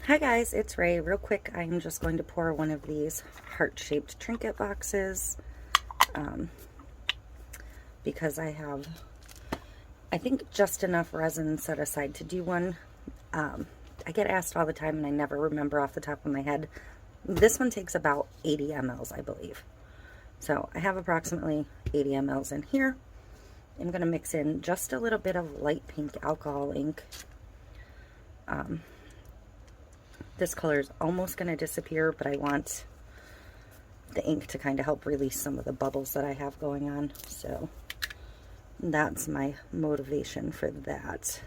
Hi guys, it's Ray. Real quick, I'm just going to pour one of these heart-shaped trinket boxes because I have, I think, just enough resin set aside to do one. I get asked all the time and I never remember off the top of my head. This one takes about 80 mLs, I believe. So I have approximately 80 mLs in here. I'm going to mix in just a little bit of light pink alcohol ink. This color is almost going to disappear, but I want the ink to kind of help release some of the bubbles that I have going on. So that's my motivation for that.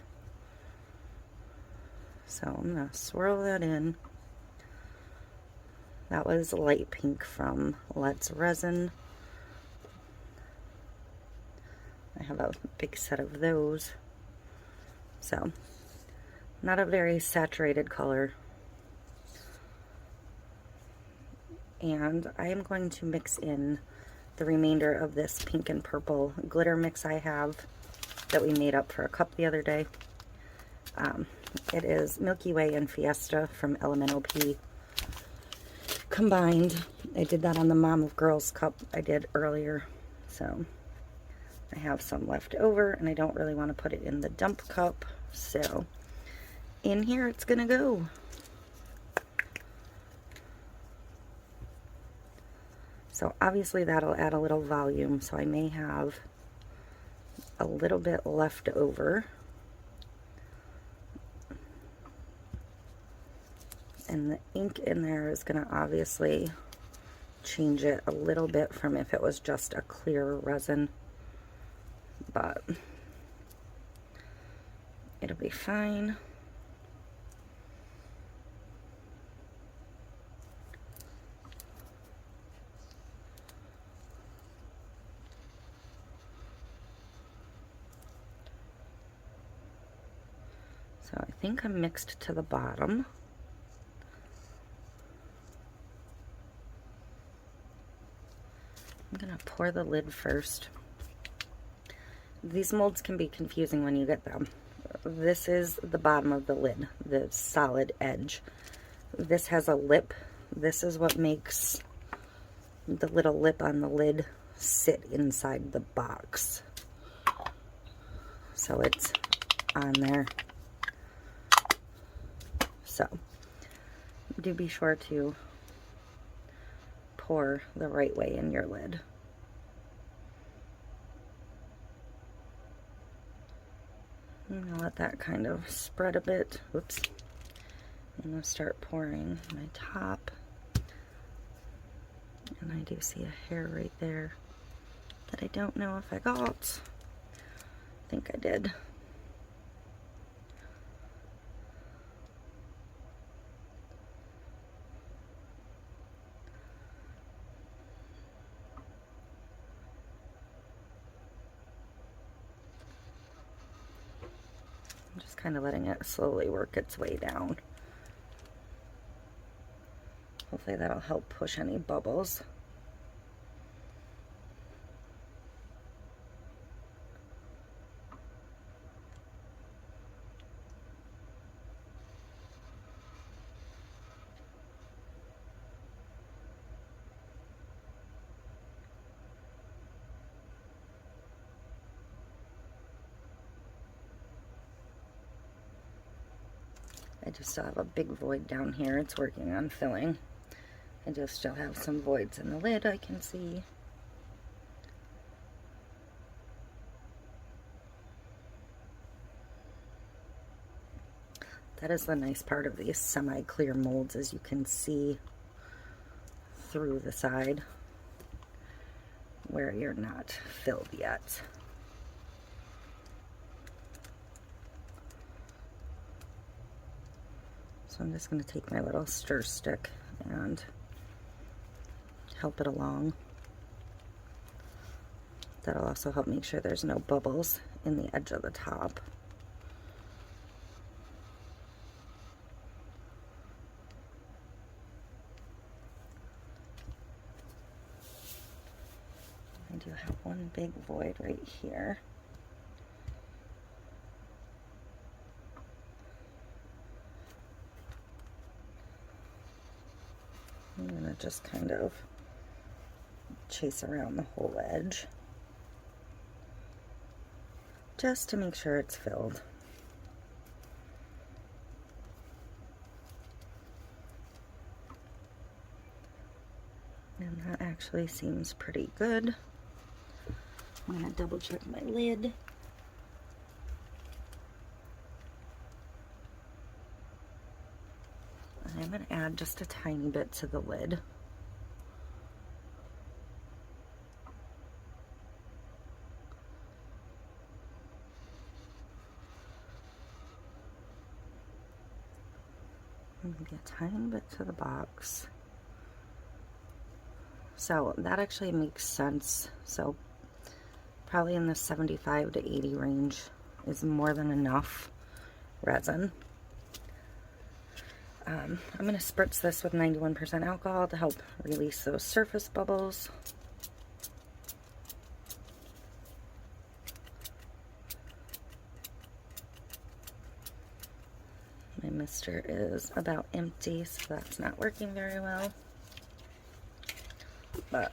So I'm going to swirl that in. That was light pink from Let's Resin. I have a big set of those. So not a very saturated color. And I am going to mix in the remainder of this pink and purple glitter mix I have that we made up for a cup the other day. It is Milky Way and Fiesta from LMNOP combined. I did that on the Mom of Girls cup I did earlier. So I have some left over and I don't really want to put it in the dump cup. So in here it's gonna go. So obviously that'll add a little volume, so I may have a little bit left over. And the ink in there is going to obviously change it a little bit from if it was just a clear resin, but it'll be fine. So I think I'm mixed to the bottom. I'm going to pour the lid first. These molds can be confusing when you get them. This is the bottom of the lid, the solid edge. This has a lip. This is what makes the little lip on the lid sit inside the box. So it's on there. So do be sure to pour the right way in your lid. I'm going to let that kind of spread a bit. Oops. I'm going to start pouring my top. And I do see a hair right there that I don't know if I got. I think I did. I'm just kind of letting it slowly work its way down. Hopefully that'll help push any bubbles. I just still have a big void down here. It's working on filling. I just still have some voids in the lid I can see. That is the nice part of these semi-clear molds, as you can see through the side where you're not filled yet. So I'm just going to take my little stir stick and help it along. That'll also help make sure there's no bubbles in the edge of the top. I do have one big void right here. I'm gonna just kind of chase around the whole edge just to make sure it's filled. And that actually seems pretty good. I'm gonna double check my lid. I'm gonna add just a tiny bit to the lid. Maybe a tiny bit to the box. So that actually makes sense. So probably in the 75 to 80 range is more than enough resin. I'm going to spritz this with 91% alcohol to help release those surface bubbles. My mister is about empty, so that's not working very well. But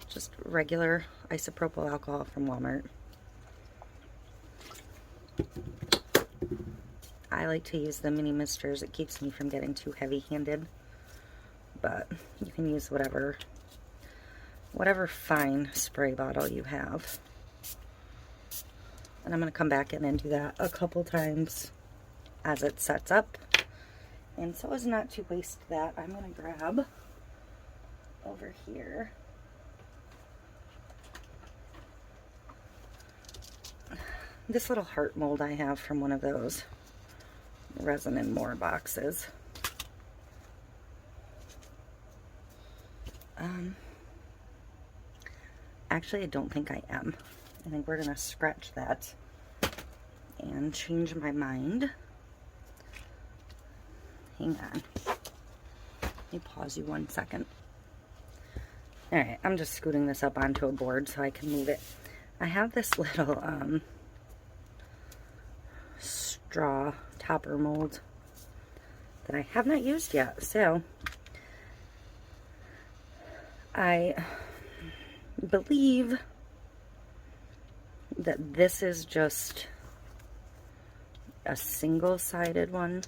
just regular isopropyl alcohol from Walmart. I like to use the mini misters. It keeps me from getting too heavy-handed, but you can use whatever fine spray bottle you have. And I'm going to come back in and do that a couple times as it sets up. And so as not to waste that, I'm going to grab over here this little heart mold I have from one of those Resin and More boxes. Actually, I don't think I am. I think we're going to scratch that and change my mind. Hang on. Let me pause you 1 second. Alright, I'm just scooting this up onto a board so I can move it. I have this little straw topper mold that I have not used yet, so I believe that this is just a single-sided one,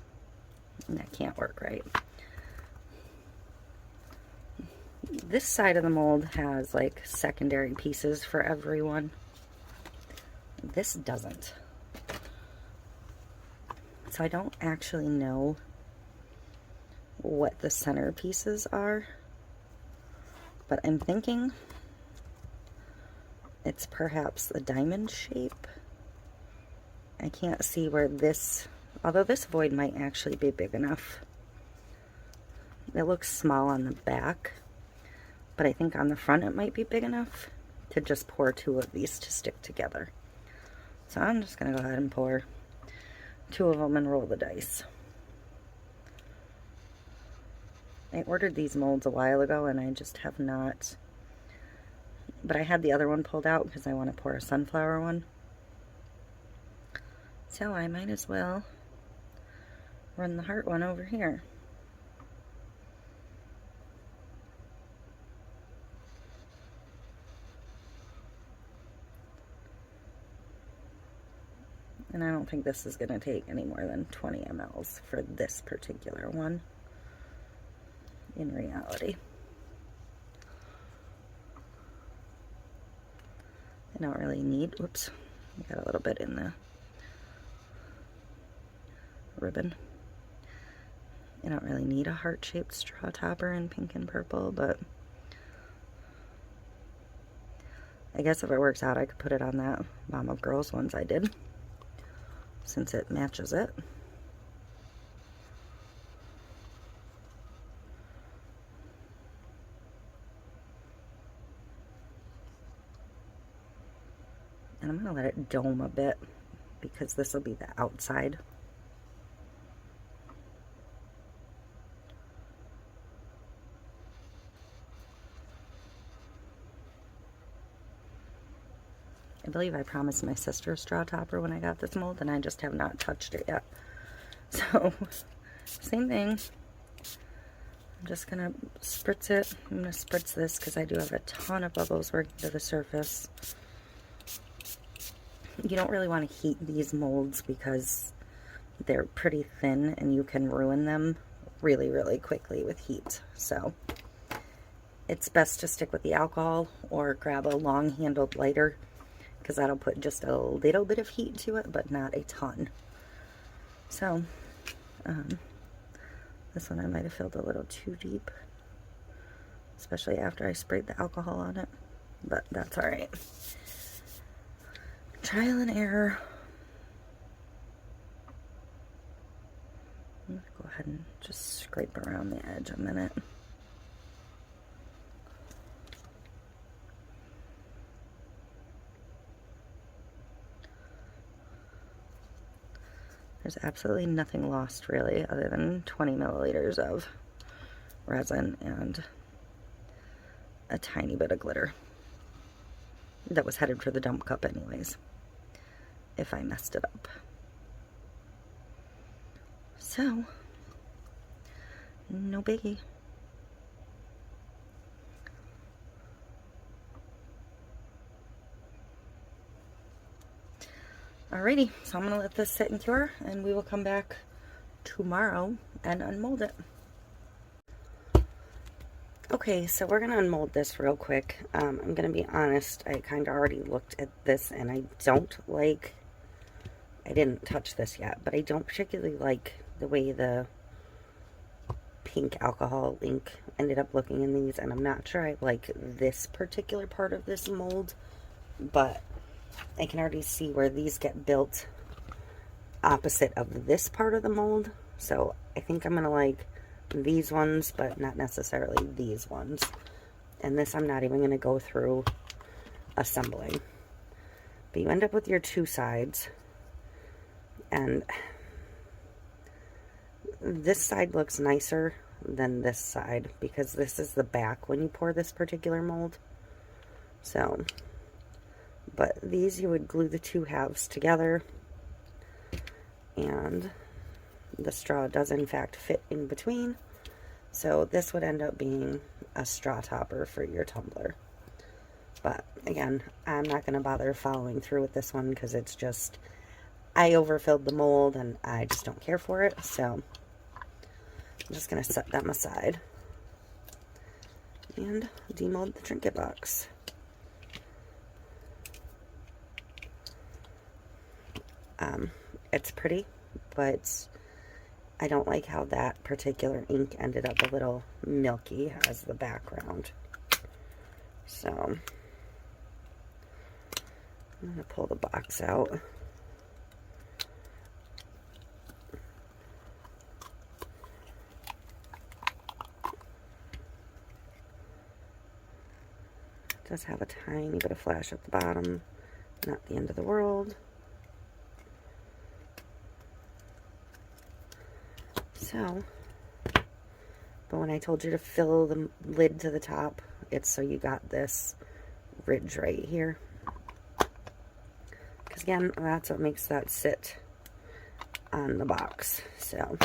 and that can't work right. This side of the mold has like secondary pieces for everyone. This doesn't. So I don't actually know what the center pieces are, but I'm thinking it's perhaps the diamond shape. I can't see where this, although this void might actually be big enough. It looks small on the back, but I think on the front it might be big enough to just pour two of these to stick together. So I'm just going to go ahead and pour two of them and roll the dice. I ordered these molds a while ago and I just have not, but I had the other one pulled out because I want to pour a sunflower one. So I might as well run the heart one over here. And I don't think this is going to take any more than 20 mLs for this particular one, in reality. I don't really need, whoops, I got a little bit in the ribbon. I don't really need a heart-shaped straw topper in pink and purple, but I guess if it works out, I could put it on that Mom of Girls ones I did, since it matches it. And I'm going to let it dome a bit because this will be the outside. I believe I promised my sister a straw topper when I got this mold, and I just have not touched it yet. So, same thing. I'm just gonna spritz it. I'm gonna spritz this because I do have a ton of bubbles working to the surface. You don't really want to heat these molds because they're pretty thin and you can ruin them really, really quickly with heat. So it's best to stick with the alcohol or grab a long-handled lighter because that'll put just a little bit of heat to it, but not a ton. So, this one I might have filled a little too deep, especially after I sprayed the alcohol on it, but that's all right. Trial and error. I'm gonna go ahead and just scrape around the edge a minute. There's absolutely nothing lost really, other than 20 milliliters of resin and a tiny bit of glitter that was headed for the dump cup anyways, if I messed it up. So, no biggie. Alrighty, so I'm going to let this sit and cure, and we will come back tomorrow and unmold it. Okay, so we're going to unmold this real quick. I'm going to be honest, I kind of already looked at this, and I didn't touch this yet, but I don't particularly like the way the pink alcohol ink ended up looking in these, and I'm not sure I like this particular part of this mold, but I can already see where these get built opposite of this part of the mold, so I think I'm going to like these ones, but not necessarily these ones. And this I'm not even going to go through assembling. But you end up with your two sides, and this side looks nicer than this side because this is the back when you pour this particular mold. So, but these you would glue the two halves together, and the straw does in fact fit in between, so this would end up being a straw topper for your tumbler. But again, I'm not going to bother following through with this one because it's just, I overfilled the mold and I just don't care for it, so I'm just going to set them aside and demold the trinket box. It's pretty, but I don't like how that particular ink ended up a little milky as the background. So I'm going to pull the box out. It does have a tiny bit of flash at the bottom, not the end of the world. So, but when I told you to fill the lid to the top, it's so you got this ridge right here. Because again, that's what makes that sit on the box. So,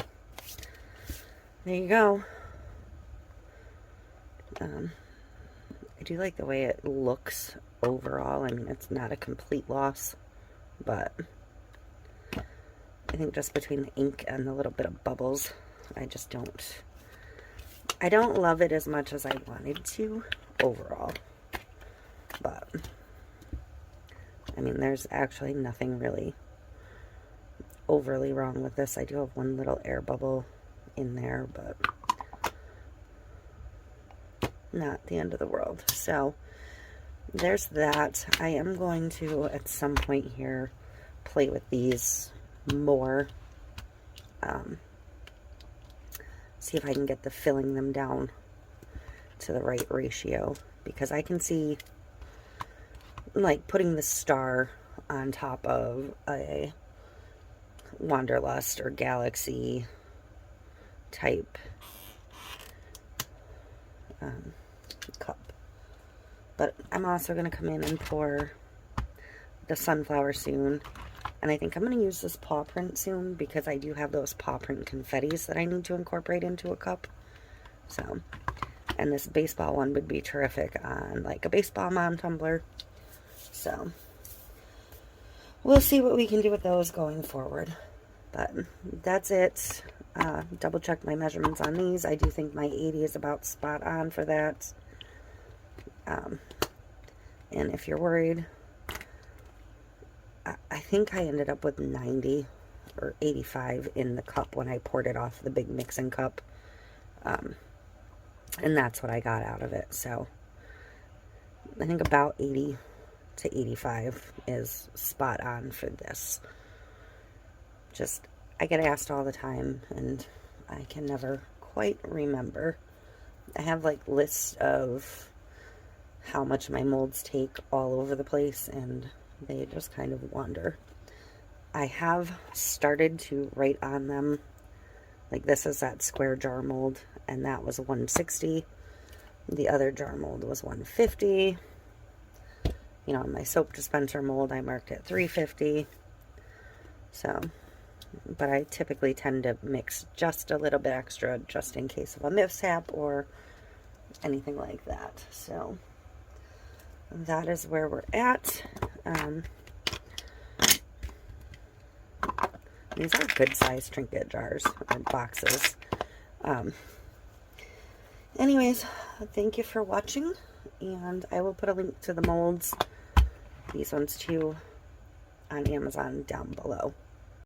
there you go. I do like the way it looks overall. I mean, it's not a complete loss, but I think just between the ink and the little bit of bubbles, I don't love it as much as I wanted to overall. But, I mean, there's actually nothing really overly wrong with this. I do have one little air bubble in there, but not the end of the world. So, there's that. I am going to, at some point here, play with these more, see if I can get the filling them down to the right ratio, because I can see like putting the star on top of a Wanderlust or Galaxy type cup. But I'm also going to come in and pour the sunflower soon. And I think I'm going to use this paw print soon because I do have those paw print confettis that I need to incorporate into a cup. So, and this baseball one would be terrific on like a baseball mom tumbler. So, we'll see what we can do with those going forward. But that's it. Double check my measurements on these. I do think my 80 is about spot on for that. And if you're worried, I think I ended up with 90 or 85 in the cup when I poured it off the big mixing cup. And that's what I got out of it. So I think about 80 to 85 is spot on for this. Just, I get asked all the time, and I can never quite remember. I have like lists of how much my molds take all over the place, and they just kind of wander. I have started to write on them. Like this is that square jar mold, and that was 160. The other jar mold was 150. You know, my soap dispenser mold, I marked at 350. So, but I typically tend to mix just a little bit extra just in case of a mishap or anything like that. So, that is where we're at. These are good size trinket jars and boxes. Anyways, thank you for watching, and I will put a link to the molds, these ones too, on Amazon down below.